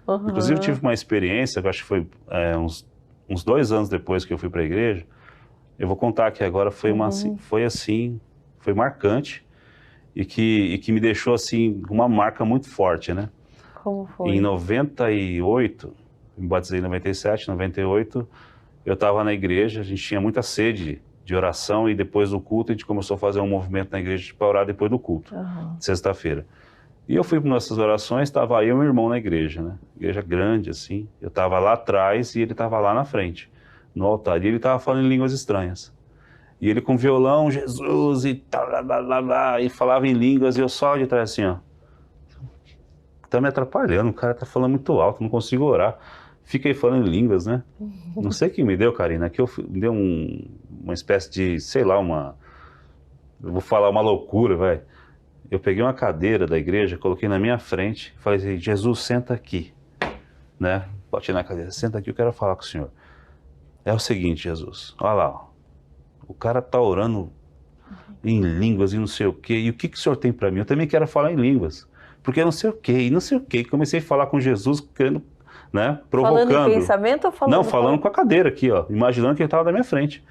Inclusive, eu tive uma experiência, que eu acho que foi uns 2 anos depois que eu fui para a igreja. Eu vou contar aqui agora, foi foi marcante e que me deixou assim uma marca muito forte, né? Como foi? Em 98, me batizei em 97, 98, eu estava na igreja, a gente tinha muita sede de oração e depois do culto a gente começou a fazer um movimento na igreja para orar depois do culto, sexta-feira. E eu fui para nossas orações, estava eu e meu irmão na igreja, né? Igreja grande assim, eu estava lá atrás e ele estava lá na frente, no altar, e ele estava falando em línguas estranhas. E ele com violão, Jesus, e tal, e falava em línguas, e eu só de trás assim, ó. Tá me atrapalhando, o cara tá falando muito alto, não consigo orar. Fica aí falando em línguas, né? Não sei o que me deu, Karina, que me deu uma espécie de, sei lá, eu vou falar uma loucura, vai. Eu peguei uma cadeira da igreja, coloquei na minha frente, falei assim, Jesus, senta aqui, né? Bati na cadeira, senta aqui, eu quero falar com o senhor. É o seguinte, Jesus, olha lá, ó. O cara tá orando em línguas e não sei o quê. E o que o senhor tem para mim? Eu também quero falar em línguas. Porque eu não sei o quê, e não sei o quê. Comecei a falar com Jesus, querendo, né, provocando. Falando em pensamento ou falando... Não, falando com a cadeira aqui, ó. Imaginando que ele estava na minha frente.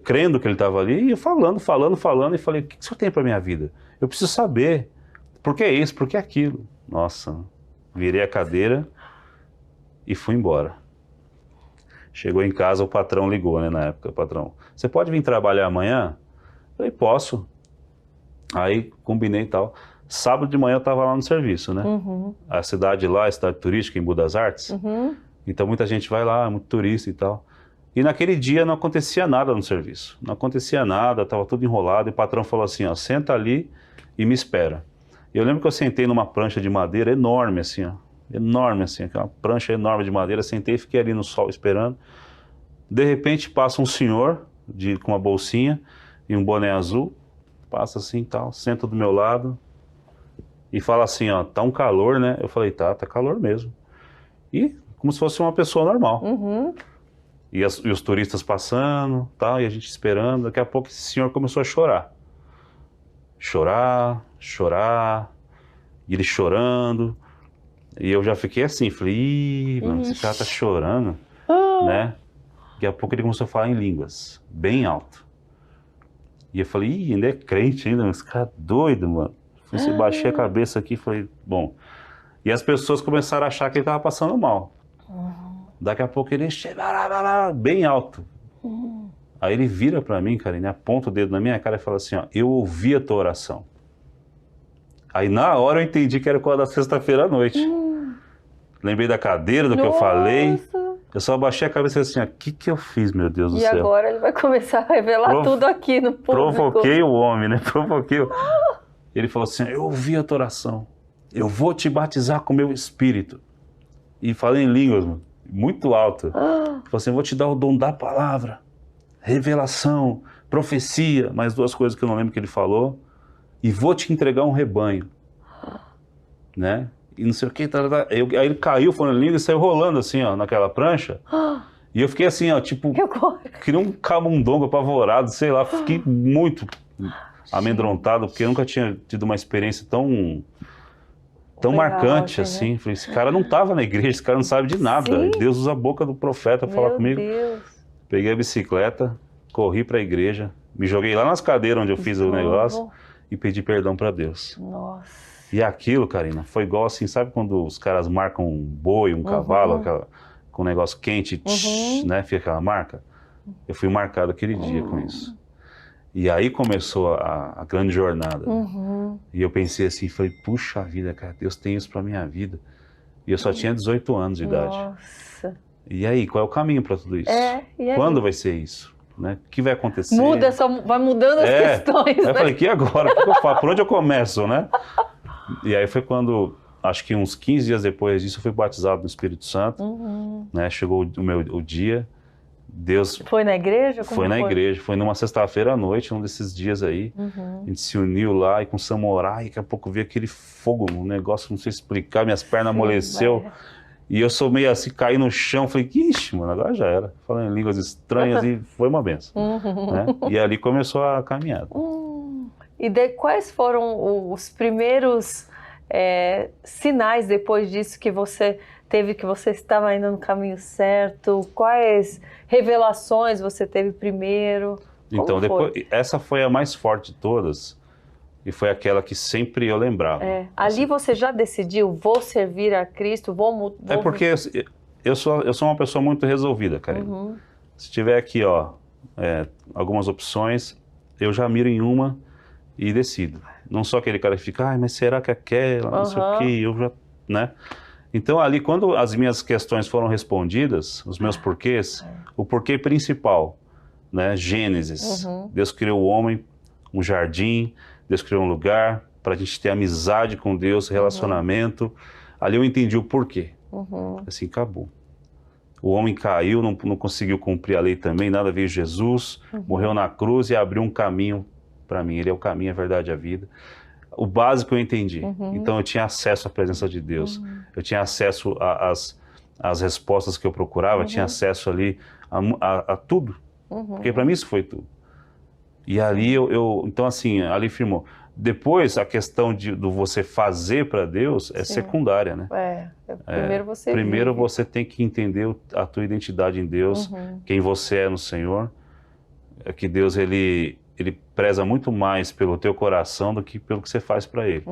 Crendo que ele estava ali e falando. E falei, o que o senhor tem para minha vida? Eu preciso saber. Por que isso? Por que aquilo? Nossa, virei a cadeira e fui embora. Chegou em casa, o patrão ligou, né, na época, o patrão. Você pode vir trabalhar amanhã? Eu falei, posso. Aí, combinei e tal. Sábado de manhã eu estava lá no serviço, né? A cidade lá, a cidade turística em Budas Artes. Então, muita gente vai lá, muito turista e tal. E naquele dia não acontecia nada no serviço. Não acontecia nada, estava tudo enrolado. E o patrão falou assim, ó, senta ali e me espera. E eu lembro que eu sentei numa prancha de madeira enorme, assim, ó. Enorme, assim, aquela prancha enorme de madeira. Sentei e fiquei ali no sol esperando. De repente passa um senhor com uma bolsinha e um boné azul. Passa assim e tal, senta do meu lado e fala assim, ó, tá um calor, né? Eu falei, tá calor mesmo. E como se fosse uma pessoa normal. E os turistas passando, tal, e a gente esperando. Daqui a pouco esse senhor começou a chorar. Chorar. E ele chorando. E eu já fiquei assim, falei, ih, mano, esse cara tá chorando, né? Daqui a pouco ele começou a falar em línguas, bem alto. E eu falei, ih, ainda é crente ainda, esse cara é doido, mano. Eu baixei a cabeça aqui e falei, bom. E as pessoas começaram a achar que ele tava passando mal. Daqui a pouco ele bem alto. Aí ele vira pra mim, cara, e aponta o dedo na minha cara e fala assim, ó, eu ouvi a tua oração. Aí na hora eu entendi que era o código da sexta-feira à noite. Lembrei da cadeira, do que eu falei. Eu só abaixei a cabeça assim, o que eu fiz, meu Deus do céu? E agora ele vai começar a revelar tudo aqui no público. Provoquei o homem, né? Ele falou assim, eu ouvi a tua oração. Eu vou te batizar com o meu espírito. E falei em línguas, mano, muito alto. Ele falou assim, eu vou te dar o dom da palavra, revelação, profecia, mais 2 coisas que eu não lembro que ele falou. E vou te entregar um rebanho. Né? E não sei o que. Aí ele caiu falando em língua e saiu rolando assim, ó, naquela prancha. E eu fiquei assim, ó, tipo, que nem um camundongo apavorado, sei lá. Fiquei muito amedrontado, porque eu nunca tinha tido uma experiência tão marcante assim. Falei, esse cara não estava na igreja, esse cara não sabe de nada. E Deus usa a boca do profeta para falar comigo. Deus. Peguei a bicicleta, corri para a igreja, me joguei lá nas cadeiras onde eu fiz o negócio e pedi perdão para Deus. Nossa. E aquilo, Karina, foi igual assim, sabe quando os caras marcam um boi, um cavalo, com um negócio quente, né, fica aquela marca? Eu fui marcado aquele dia com isso. E aí começou a grande jornada. E eu pensei assim, falei, puxa vida, cara, Deus tem isso pra minha vida. E eu só tinha 18 anos de idade. Nossa. E aí, qual é o caminho para tudo isso? E aí? Quando vai ser isso? Né? O que vai acontecer? Vai mudando as questões. Aí eu falei, e agora? O que eu faço? Por onde eu começo, né? E aí foi quando, acho que uns 15 dias depois disso, eu fui batizado no Espírito Santo. Né? Chegou o dia. Deus... Foi na igreja? Foi na igreja. Foi numa sexta-feira à noite, um desses dias aí. A gente se uniu lá e começamos a orar. E daqui a pouco veio aquele fogo, um negócio, não sei explicar. Minhas pernas amoleceu. E eu sou meio assim, caí no chão. Falei, ixi, mano, agora já era. Falando em línguas estranhas e foi uma benção. Né? E ali começou a caminhada. E quais foram os primeiros sinais depois disso que você teve que você estava indo no caminho certo? Quais revelações você teve primeiro? Como Então, foi? depois, essa foi a mais forte de todas e foi aquela que sempre eu lembrava. Ali você já decidiu, vou servir a Cristo, vou... É porque eu sou uma pessoa muito resolvida, Karina. Uhum. Se tiver aqui, ó, algumas opções, eu já miro em uma e decido. Não sou aquele cara que fica, mas será que aquela, não sei o quê, eu já, né? Então ali, quando as minhas questões foram respondidas, os meus porquês, o porquê principal, né, Gênesis, Deus criou o homem, um jardim, Deus criou um lugar para a gente ter amizade com Deus, relacionamento. Ali eu entendi o porquê. Assim, acabou. O homem caiu, não conseguiu cumprir a lei também, nada, veio Jesus, morreu na cruz e abriu um caminho para mim. Ele é o caminho, a verdade e a vida. O básico eu entendi. Então eu tinha acesso à presença de Deus. Eu tinha acesso às respostas que eu procurava, tinha acesso ali a tudo. Porque para mim isso foi tudo. E ali então assim, ali firmou. Depois a questão do você fazer para Deus é secundária, né? Primeiro você tem que entender a tua identidade em Deus, quem você é no Senhor. É que Deus ele preza muito mais pelo teu coração do que pelo que você faz para Ele.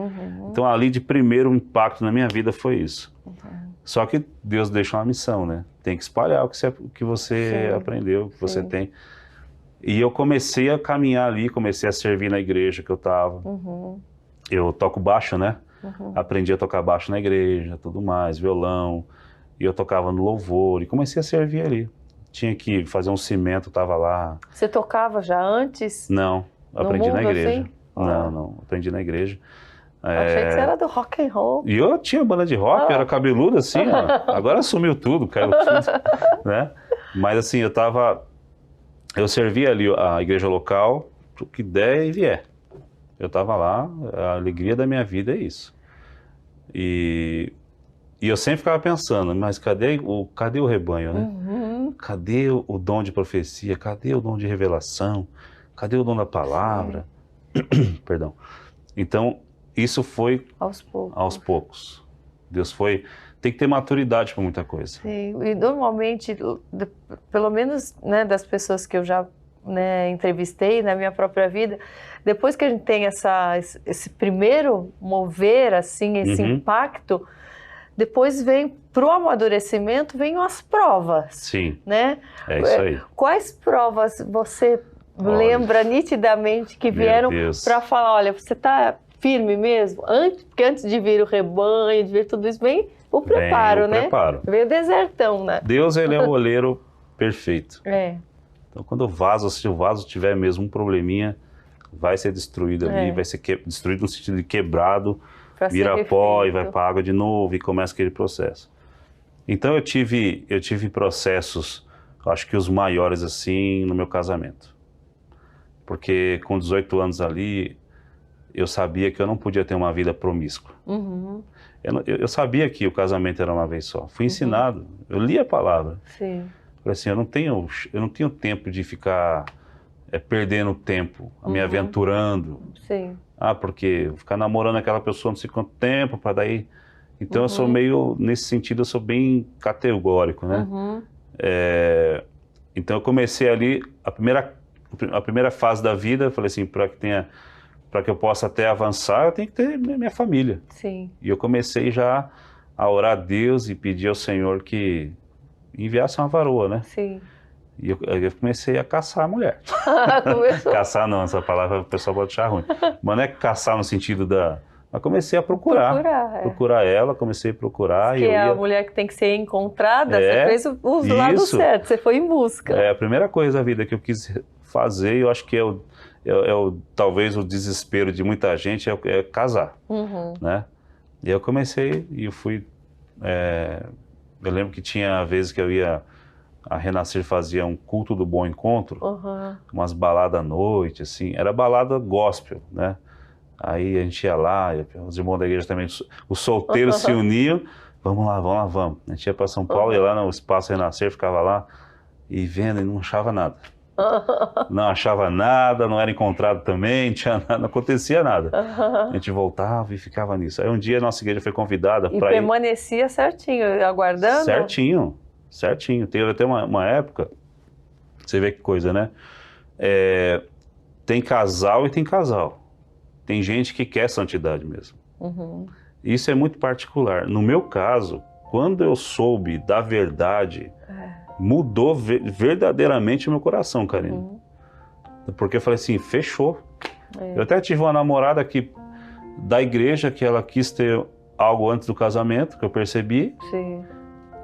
Então ali de primeiro impacto na minha vida foi isso. Só que Deus deixa uma missão, né? Tem que espalhar o que você aprendeu, o que você tem. E eu comecei a caminhar ali, comecei a servir na igreja que eu estava. Eu toco baixo, né? Aprendi a tocar baixo na igreja, tudo mais, violão. E eu tocava no louvor e comecei a servir ali. Tinha que fazer um cimento, estava lá. Você tocava já antes? Não, aprendi na igreja. Assim? Não, aprendi na igreja. Achei que você era do rock and roll. E eu tinha banda de rock, eu era cabeludo assim, ó. Agora sumiu tudo, caiu tudo, né? Mas assim, eu servia ali a igreja local, o que der e vier. Eu estava lá, a alegria da minha vida é isso. E eu sempre ficava pensando, mas cadê o rebanho, né? Cadê o dom de profecia? Cadê o dom de revelação? Cadê o dom da palavra? Perdão. Então, isso foi aos poucos. Deus tem que ter maturidade para muita coisa. Sim, e normalmente, pelo menos, né, das pessoas que eu já, né, entrevistei na minha própria vida, depois que a gente tem esse primeiro mover, assim, esse impacto, depois vem pro amadurecimento, vem as provas. Sim, né? É isso aí. Quais provas você lembra nitidamente que vieram para falar, olha, você está firme mesmo? Porque antes de vir o rebanho, de vir tudo isso, vem o preparo, né? Vem o desertão, né? Deus, ele é o oleiro perfeito. É. Então, se o vaso tiver mesmo um probleminha, vai ser destruído ali, vai ser destruído no sentido de quebrado, vira pó e vai para água de novo e começa aquele processo. Então eu tive processos, acho que os maiores assim, no meu casamento. Porque com 18 anos ali, eu sabia que eu não podia ter uma vida promíscua. Eu sabia que o casamento era uma vez só. Fui ensinado, eu li a palavra. Sim. Falei assim, eu não tenho tempo de ficar perdendo tempo, me aventurando. Sim. Porque ficar namorando aquela pessoa não sei quanto tempo, para daí... Então eu sou meio, nesse sentido, eu sou bem categórico, né? Então eu comecei ali, a primeira fase da vida, eu falei assim, para que eu possa até avançar, eu tenho que ter minha família. Sim. E eu comecei já a orar a Deus e pedir ao Senhor que enviasse uma varoa, né? Sim. E eu comecei a caçar a mulher. Começou. Caçar não, essa palavra o pessoal pode achar ruim. Mas não é caçar no sentido da... Mas comecei a procurar ela, comecei a procurar. Que é a mulher que tem que ser encontrada, você fez o lado certo, você foi em busca. A primeira coisa da vida que eu quis fazer, eu acho que talvez o desespero de muita gente é casar, né? E eu comecei e eu fui... eu lembro que tinha vezes que eu ia... A Renascer fazia um culto do bom encontro, umas baladas à noite, assim, era balada gospel, né? Aí a gente ia lá, os irmãos da igreja também, os solteiros se uniam, vamos lá. A gente ia para São Paulo, ia lá no Espaço Renascer, ficava lá, e vendo, e não achava nada. Não achava nada, não era encontrado também, não tinha nada, não acontecia nada. A gente voltava e ficava nisso. Aí um dia a nossa igreja foi convidada E para ir... permanecia certinho, aguardando? Certinho, certinho. Teve até uma época, você vê que coisa, né? Tem casal e tem casal. Tem gente que quer santidade mesmo. Uhum. Isso é muito particular. No meu caso, quando eu soube da verdade, mudou verdadeiramente o meu coração, Karina. Uhum. Porque eu falei assim, fechou. Eu até tive uma namorada que, da igreja, que ela quis ter algo antes do casamento, que eu percebi. Sim.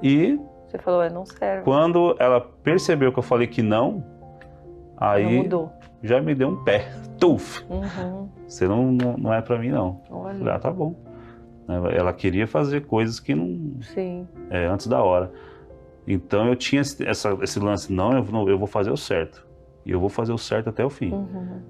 E Você falou, não serve. quando ela percebeu que eu falei que não, aí Não mudou. já me deu um pé. Tuf! Uhum. Você não é pra mim, não. Olha. Falei, tá bom. Ela queria fazer coisas que não... Sim. antes da hora. Então eu tinha esse lance, não, eu vou fazer o certo. E eu vou fazer o certo até o fim. Uhum.